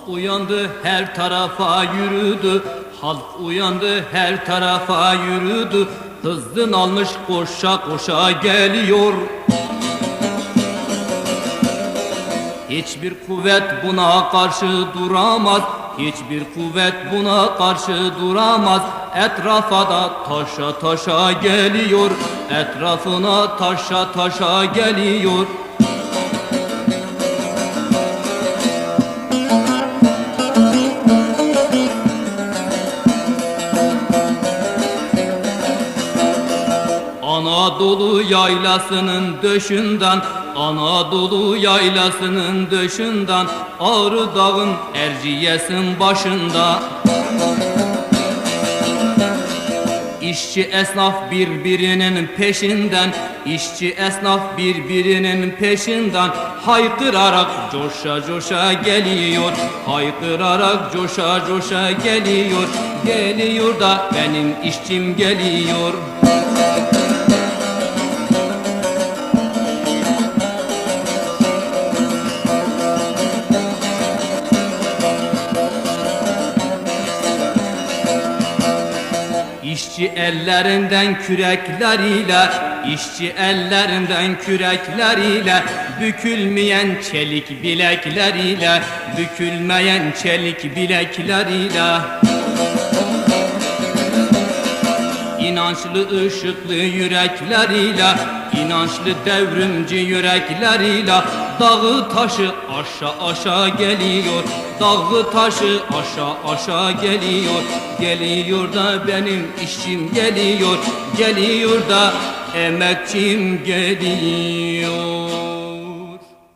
uyandı her tarafa yürüdü. Halk uyandı her tarafa yürüdü. Hızın almış koşa koşa geliyor. Hiçbir kuvvet buna karşı duramaz. Hiçbir kuvvet buna karşı duramaz. Etrafa da taşa taşa geliyor. Etrafına taşa taşa geliyor. Anadolu yaylasının döşünden, Anadolu yaylasının döşünden, Ağrı Dağın Erciyes'in başında. İşçi esnaf birbirinin peşinden, işçi esnaf birbirinin peşinden, haykırarak coşa coşa geliyor. Haykırarak coşa coşa geliyor. Geliyor da benim işçim geliyor. İşçi ellerinden kürekleriyle, işçi ellerinden kürekleriyle, bükülmeyen çelik bilekleriyle, bükülmeyen çelik bilekleriyle. İnançlı ışıklı yürekleriyle, inançlı devrimci yürekleriyle, dağı taşı aşağı aşağı geliyor. Dağı taşı aşağı aşağı geliyor. Geliyor da benim işçim geliyor. Geliyor da emekçim geliyor.